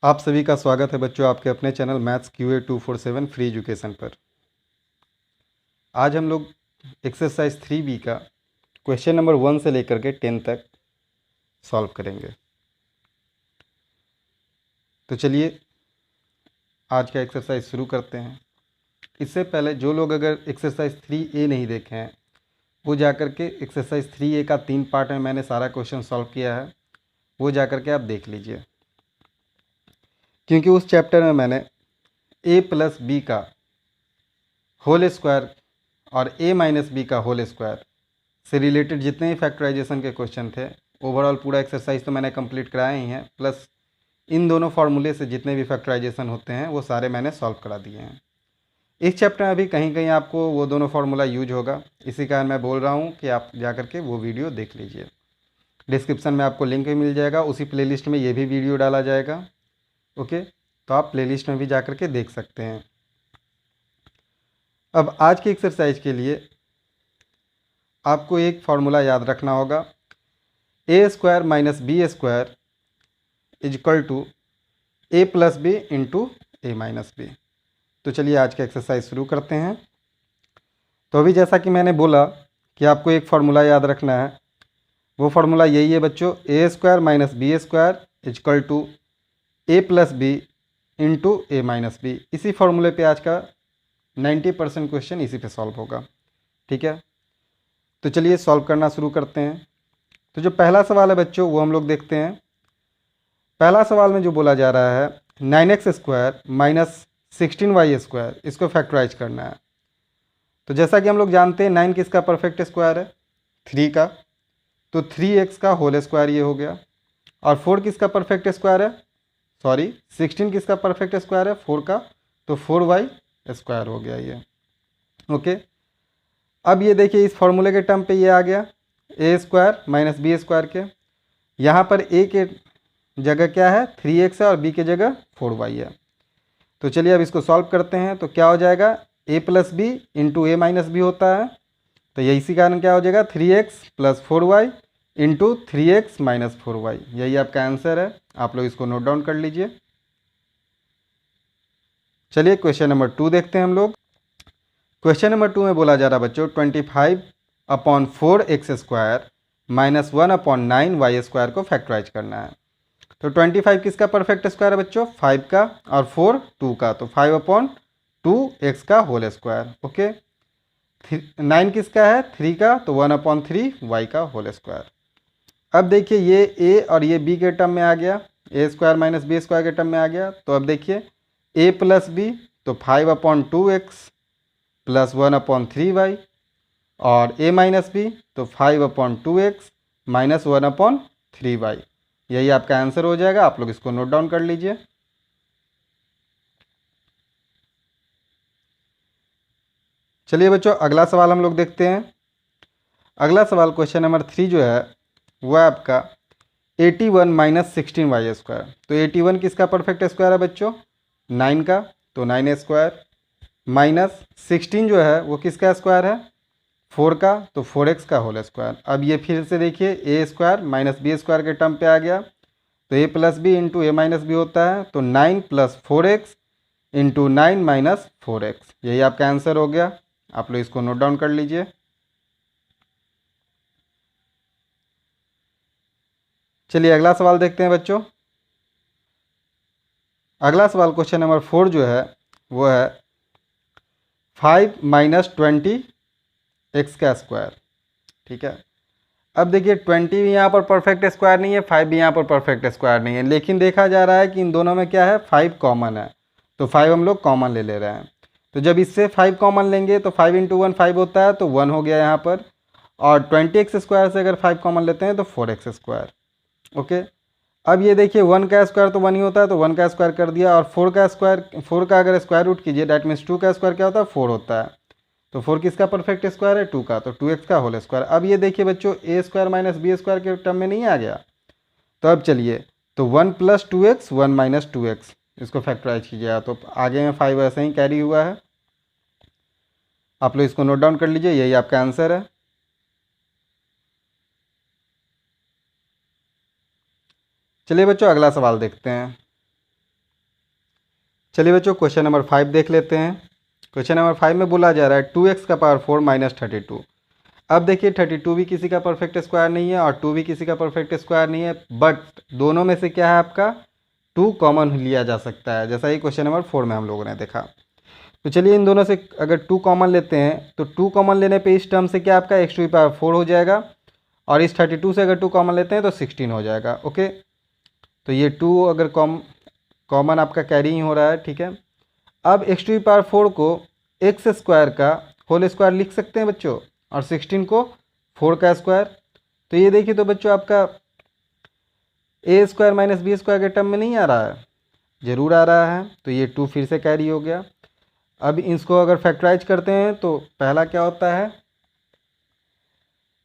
आप सभी का स्वागत है बच्चों आपके अपने channel maths QA 247 free education पर। आज हम लोग एक्सरसाइज 3B का क्वेश्चन नंबर 1 से लेकर के 10 तक सॉल्व करेंगे। तो चलिए आज का एक्सरसाइज शुरू करते हैं। इससे पहले जो लोग अगर एक्सरसाइज 3A नहीं देखे हैं वो जाकर के एक्सरसाइज 3A का 3 पार्ट में मैंने सारा क्वेश्चन सॉल्व किया है, वो जाकर के आप देख लीजिए। क्योंकि उस चैप्टर में मैंने a+b का होल स्क्वायर और a-b का होल स्क्वायर से रिलेटेड जितने ही फैक्टराइजेशन के क्वेश्चन थे, ओवरऑल पूरा एक्सरसाइज तो मैंने कंप्लीट कराए ही हैं, प्लस इन दोनों फार्मूले से जितने भी फैक्टराइजेशन होते हैं वो सारे मैंने सॉल्व करा दिए हैं। इस चैप्टर में अभी कहीं कहीं आपको वो दोनों फार्मूला यूज होगा, इसी कारण मैं बोल रहा हूँ कि आप जा करके वो वीडियो देख लीजिए। डिस्क्रिप्शन में आपको लिंक भी मिल जाएगा, उसी प्लेलिस्ट में ये भी वीडियो डाला जाएगा। ओके, तो आप प्लेलिस्ट में भी जा करके देख सकते हैं। अब आज की एक्सरसाइज के लिए आपको एक फार्मूला याद रखना होगा, a² - b² equal to a+b into a-b। तो चलिए आज का एक्सरसाइज शुरू करते हैं। तो अभी जैसा कि मैंने बोला कि आपको एक फार्मूला याद रखना है, वो फार्मूला यही है बच्चों, a² - b² equal to a+b into a-b। इसी फार्मूले पे आज का 90% क्वेश्चन इसी पे सॉल्व होगा। ठीक है, तो चलिए सॉल्व करना शुरू करते हैं। तो जो पहला सवाल है बच्चों वो हम लोग देखते हैं। पहला सवाल में जो बोला जा रहा है 9x² - 16y², इसको फैक्टराइज करना है। तो जैसा कि हम लोग जानते हैं 9 किसका परफेक्ट स्क्वायर है, 3 का, तो 3x का होल स्क्वायर ये हो गया। और 4 किसका परफेक्ट स्क्वायर है, सॉरी 16 किसका परफेक्ट स्क्वायर है, 4 का, तो 4y² हो गया ये। ओके, अब ये देखिए इस फॉर्मूले के टर्म पे ये आ गया a² - b² के। यहाँ पर a के जगह क्या है 3x है और b के जगह 4y है। तो चलिए अब इसको सॉल्व करते हैं। तो क्या हो जाएगा, a+b इंटू a-b होता है, तो यही इसी कारण क्या हो जाएगा 3x + 4y into 3x - 4y। यही आपका आंसर है, आप लोग इसको नोट डाउन कर लीजिए। चलिए क्वेश्चन नंबर 2 देखते हैं हम लोग। क्वेश्चन नंबर 2 में बोला जा रहा बच्चों 25/4x² - 1/9y² को फैक्टराइज करना है। तो 25 किसका परफेक्ट स्क्वायर है बच्चों, 5 का, और 4 2 का, तो 5/2x का होल स्क्वायर। ओके, 9 किसका है 3 का, तो 1/3y का होल स्क्वायर। अब देखिए ये a और ये b के टर्म में आ गया, a² - b² के टर्म में आ गया। तो अब देखिए a+b, तो 5/2x + 1/3y, और a-b, तो 5/2x - 1/3y। यही आपका आंसर हो जाएगा, आप लोग इसको नोट डाउन कर लीजिए। चलिए बच्चों अगला सवाल हम लोग देखते हैं। अगला सवाल क्वेश्चन नंबर 3 जो है वो है आपका 81 - 16y²। तो 81 किसका परफेक्ट स्क्वायर है बच्चों, 9 का, तो 9a² माइनस 16 जो है वो किसका स्क्वायर है, 4 का, तो 4x का होल स्क्वायर। अब ये फिर से देखिए a² - b² के टर्म पे आ गया, तो a+b इंटू a-b होता है, तो 9 + 4x इंटू 9 - 4x। यही आपका आंसर हो गया, आप लोग इसको नोट डाउन कर लीजिए। चलिए अगला सवाल देखते हैं बच्चों। अगला सवाल क्वेश्चन नंबर 4 जो है वो है 5 - 20x का स्क्वायर। ठीक है, अब देखिए 20 भी यहाँ पर परफेक्ट स्क्वायर नहीं है, 5 भी यहाँ पर परफेक्ट स्क्वायर नहीं है, लेकिन देखा जा रहा है कि इन दोनों में क्या है 5 कॉमन है, तो 5 हम लोग कॉमन ले रहे हैं। तो जब इससे 5 कॉमन लेंगे तो 5 × 1 5 होता है, तो 1 हो गया यहाँ पर। और 20x² से अगर 5 कॉमन लेते हैं तो 4x²। ओके, अब ये देखिए 1 का स्क्वायर तो 1 ही होता है, तो 1 का स्क्वायर कर दिया, और 4 का स्क्वायर, 4 का अगर स्क्वायर रूट कीजिए डैट मीन्स 2 का स्क्वायर क्या होता है 4 होता है, तो 4 किसका परफेक्ट स्क्वायर है 2 का, तो 2x का होल स्क्वायर। अब ये देखिए बच्चों a² - b² के टर्म में नहीं आ गया, तो अब चलिए तो 1 + 2x 1 - 2x इसको फैक्टराइज कीजिएगा, तो आगे में 5 ऐसे ही कैरी हुआ है, आप लोग इसको नोट डाउन कर लीजिए, यही आपका आंसर है। चलिए बच्चों अगला सवाल देखते हैं। चलिए बच्चों क्वेश्चन नंबर 5 देख लेते हैं। क्वेश्चन नंबर 5 में बोला जा रहा है 2x का पावर 4 माइनस 32। अब देखिए 32 भी किसी का परफेक्ट स्क्वायर नहीं है और 2 भी किसी का परफेक्ट स्क्वायर नहीं है, बट दोनों में से क्या है आपका 2 कॉमन लिया जा सकता है, जैसा ही क्वेश्चन नंबर 4 में हम लोगों ने देखा। तो चलिए इन दोनों से अगर 2 कॉमन लेते हैं तो 2 कॉमन लेने पे इस टर्म से क्या आपका x टू दी पावर 4 हो जाएगा, और इस 32 से अगर 2 कॉमन लेते हैं तो 16 हो जाएगा। ओके, तो ये 2 अगर कॉमन आपका कैरी ही हो रहा है, ठीक है। अब x टू दी पावर 4 को एक्स स्क्वायर का होल स्क्वायर लिख सकते हैं बच्चों, और 16 को 4 का स्क्वायर। तो ये देखिए तो बच्चों आपका ए स्क्वायर माइनस बी स्क्वायर के टर्म में नहीं आ रहा है, ज़रूर आ रहा है। तो ये 2 फिर से कैरी हो गया। अब इसको अगर फैक्टराइज करते हैं तो पहला क्या होता है,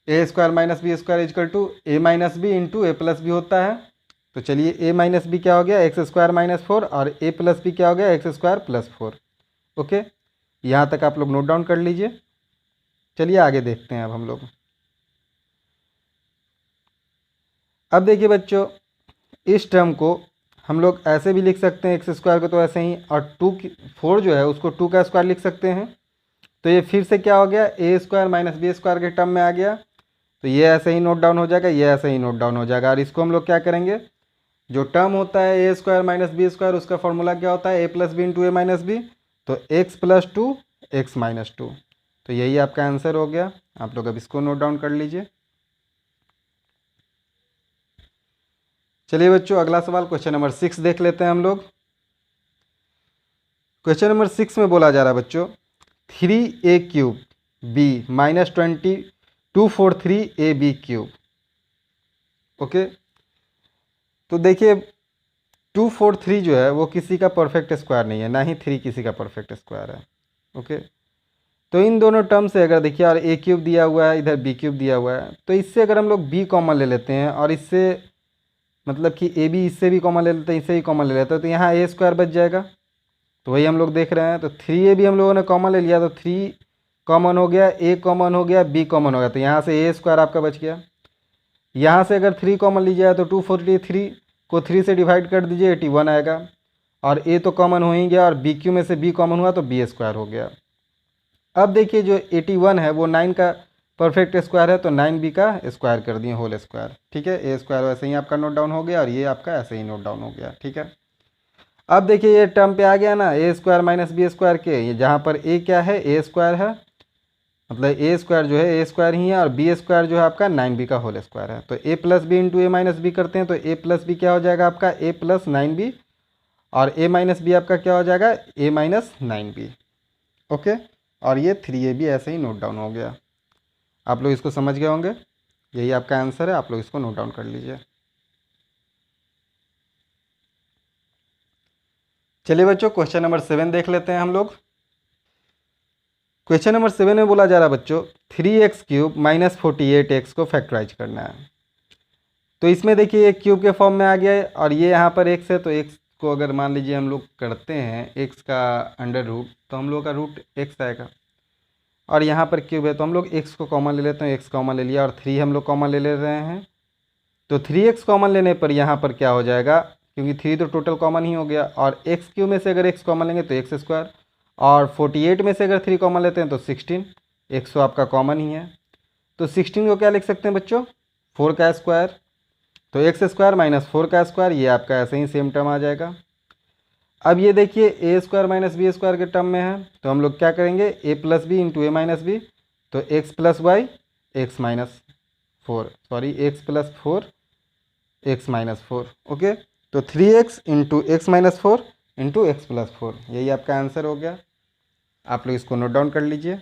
A square minus B square is equal to A minus B into A plus B होता है। तो चलिए ए माइनस बी क्या हो गया, एक्स स्क्वायर माइनस 4, और ए प्लस बी क्या हो गया, एक्स स्क्वायर प्लस 4। ओके, यहाँ तक आप लोग नोट डाउन कर लीजिए। चलिए आगे देखते हैं अब हम लोग। अब देखिए बच्चों इस टर्म को हम लोग ऐसे भी लिख सकते हैं, एक्स स्क्वायर को तो ऐसे ही, और 4 जो है उसको 2 का स्क्वायर लिख सकते हैं। तो ये फिर से क्या हो गया, ए स्क्वायर माइनस बी स्क्वायर के टर्म में आ गया। तो ये ऐसे ही नोट डाउन हो जाएगा, ये ऐसे ही नोट डाउन हो जाएगा। और इसको हम लोग क्या करेंगे, जो टर्म होता है A square minus B square, उसका फॉर्मूला क्या होता है, ए plus B into A minus B. तो एक्स प्लस 2 एक्स माइनस 2। तो यही आपका आंसर हो गया। आप लोग अब इसको नोट डाउन कर लीजिए। चलिए बच्चों अगला सवाल क्वेश्चन नंबर 6 देख लेते हैं हम लोग। क्वेश्चन नंबर 6 में बोला जा रहा है बच्चों 3a cube b minus 243ab cube. Okay, तो देखिए 243 जो है वो किसी का परफेक्ट स्क्वायर नहीं है, ना ही 3 किसी का परफेक्ट स्क्वायर है। ओके, तो इन दोनों टर्म से अगर देखिए, और ए क्यूब दिया हुआ है, इधर बी क्यूब दिया हुआ है, तो इससे अगर हम लोग बी कॉमन ले लेते हैं, और इससे मतलब कि ए बी इससे भी कॉमन ले लेते हैं, इससे भी कॉमन ले लेते हैं, तो यहाँ ए स्क्वायर बच जाएगा। तो वही हम लोग देख रहे हैं। तो 3a भी हम लोगों ने कॉमन ले लिया, तो 3 कॉमन हो गया, a कॉमन हो गया, b कॉमन हो गया। तो यहाँ से ए स्क्वायर आपका बच गया। यहाँ से अगर 3 कॉमन लीजिए तो 243 को 3 से डिवाइड कर दीजिए, 81 आएगा। और a तो कॉमन हो ही गया, और बी क्यू में से b कॉमन हुआ तो b स्क्वायर हो गया। अब देखिए जो 81 है वो 9 का परफेक्ट स्क्वायर है, तो 9b का स्क्वायर कर दिए होल स्क्वायर। ठीक है, ए स्क्वायर वैसे ही आपका नोट डाउन हो गया, और ये आपका ऐसे ही नोट डाउन हो गया। ठीक है, अब देखिए ये टर्म पे आ गया ना, ए स्क्वायर माइनस बी स्क्वायर के, ये जहाँ पर ए क्या है, ए स्क्वायर है, मतलब ए स्क्वायर जो है ए स्क्वायर ही है, और बी स्क्वायर जो है आपका 9b का होल स्क्वायर है। तो ए plus B into A minus B करते हैं, तो ए प्लस बी क्या हो जाएगा आपका, ए प्लस 9b, और ए माइनस बी आपका क्या हो जाएगा, ए माइनस 9b। ओके, और ये 3a भी ऐसे ही नोट डाउन हो गया। आप लोग इसको समझ गए होंगे, यही आपका आंसर है। आप लोग इसको नोट डाउन कर लीजिए। चलिए बच्चों क्वेश्चन नंबर 7 देख लेते हैं हम लोग। क्वेश्चन नंबर 7 में बोला जा रहा है बच्चों 3x क्यूब माइनस 48x को फैक्टराइज करना है। तो इसमें देखिए एक क्यूब के फॉर्म में आ गया है, और ये यहाँ पर x है, तो x को अगर मान लीजिए हम लोग करते हैं x का अंडर रूट, तो हम लोग का रूट x आएगा। और यहाँ पर क्यूब है, तो हम लोग x को कॉमन ले लेते हैं, x कॉमन ले लिया, और 3 हम लोग कॉमन ले रहे हैं। तो 3x कॉमन लेने पर यहाँ पर क्या हो जाएगा, क्योंकि 3 तो टोटल कॉमन ही हो गया, और एक्स क्यू में से अगर x कॉमन लेंगे तो एक्स स्क्वायर, और 48 में से अगर 3 कॉमन लेते हैं तो 16, x तो आपका कॉमन ही है। तो 16 को क्या लिख सकते हैं बच्चों, 4 का स्क्वायर। तो एक्स स्क्वायर माइनस 4 का स्क्वायर, ये आपका ऐसे ही सेम टर्म आ जाएगा। अब ये देखिए A square minus B square के टर्म में है, तो हम लोग क्या करेंगे, A plus B into A minus B. तो X plus Y X minus 4, sorry X plus 4 X minus 4। Okay, तो 3x into X minus 4 into X plus 4, यही आपका आंसर हो गया। आप लोग इसको नोट डाउन कर लीजिए।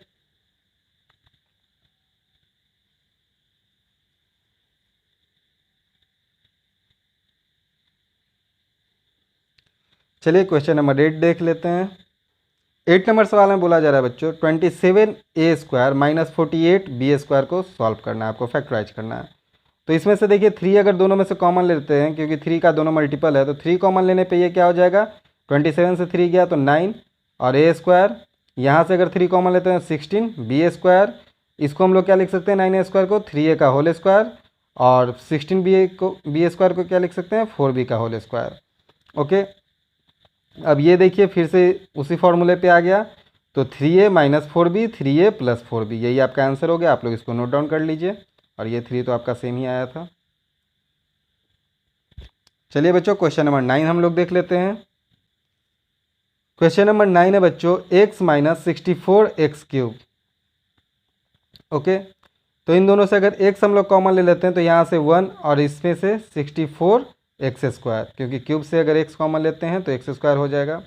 चलिए क्वेश्चन नंबर 8 देख लेते हैं। 8 नंबर सवाल में बोला जा रहा है बच्चों 27a square minus 48b square को सॉल्व करना है, आपको फैक्टराइज करना है। तो इसमें से देखिए 3 अगर दोनों में से कॉमन लेते हैं, क्योंकि 3 का दोनों मल्टीपल है, तो 3 कॉमन लेने पे ये क्या हो जाएगा, 27 से 3 गया तो 9, और ए स्क्वायर, यहाँ से अगर 3 कॉमन लेते हैं 16 बी स्क्वायर। इसको हम लोग क्या लिख सकते हैं, 9a स्क्वायर को 3a का होल स्क्वायर, और 16 बी स्क्वायर को क्या लिख सकते हैं, 4b का होल स्क्वायर। ओके, अब ये देखिए फिर से उसी फॉर्मूले पे आ गया, तो 3a minus 4b 3a plus 4b, यही आपका आंसर हो गया। आप लोग इसको नोट डाउन कर लीजिए। और ये 3 तो आपका सेम ही आया था। चलिए बच्चों क्वेश्चन नंबर 9 हम लोग देख लेते हैं। क्वेश्चन नंबर 9 है बच्चों x माइनस 64x³ ओके। तो इन दोनों से अगर x हम लोग कॉमन ले लेते हैं तो यहाँ से 1 और इसमें से 64x², क्योंकि क्यूब से अगर x कॉमन लेते हैं तो x² हो जाएगा।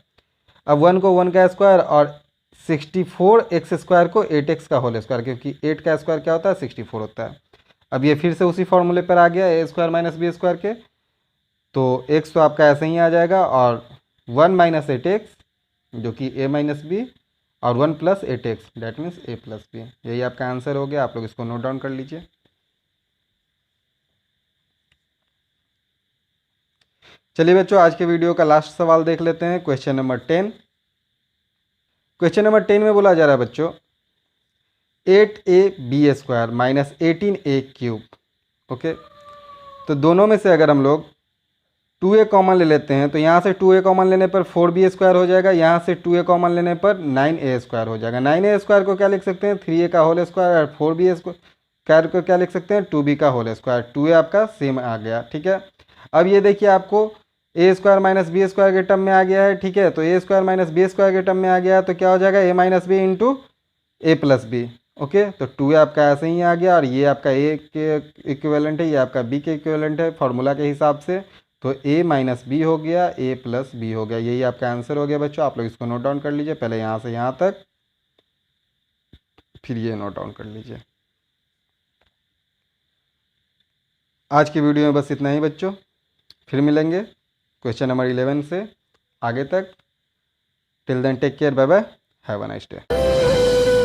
अब 1 को 1 का स्क्वायर और 64x² को 8x का होल स्क्वायर, क्योंकि 8 का स्क्वायर क्या होता है 64 होता है। अब ये फिर से उसी फॉर्मूले पर आ गया a² माइनस b² के, तो x तो आपका ऐसे ही आ जाएगा और 1 माइनस 8x जो कि a माइनस बी और 1 plus 8x that means a plus B, यही आपका आंसर हो गया। आप लोग इसको नोट डाउन कर लीजिए। चलिए बच्चों आज के वीडियो का लास्ट सवाल देख लेते हैं, क्वेश्चन नंबर 10। क्वेश्चन नंबर 10 में बोला जा रहा है बच्चों 8ab² माइनस 18a³ ओके। तो दोनों में से अगर हम लोग 2a कॉमन ले लेते हैं तो यहाँ से 2a कॉमन लेने पर 4b² हो जाएगा, यहाँ से 2a कॉमन लेने पर 9a² हो जाएगा। 9a² को क्या लिख सकते हैं 3a का होल स्क्वायर, और 4b² को क्या लिख सकते हैं 2b का होल स्क्वायर। 2a आपका सेम आ गया, ठीक है। अब ये देखिए आपको a² माइनस b² के टर्म में आ गया है, ठीक है। तो a² माइनस b² के टर्म में आ गया है तो क्या हो जाएगा a minus B into a plus B okay. तो 2a आपका ऐसे ही आ गया और ये आपका a के इक्विवेलेंट है, ये आपका b के इक्विवेलेंट है फॉर्मूला के हिसाब से। तो a माइनस बी हो गया, a प्लस बी हो गया, यही आपका आंसर हो गया बच्चों। आप लोग इसको नोट डाउन कर लीजिए, पहले यहाँ से यहाँ तक, फिर ये नोट डाउन कर लीजिए। आज की वीडियो में बस इतना ही बच्चों, फिर मिलेंगे क्वेश्चन नंबर 11 से आगे तक। Till then take care, bye bye, have a nice day.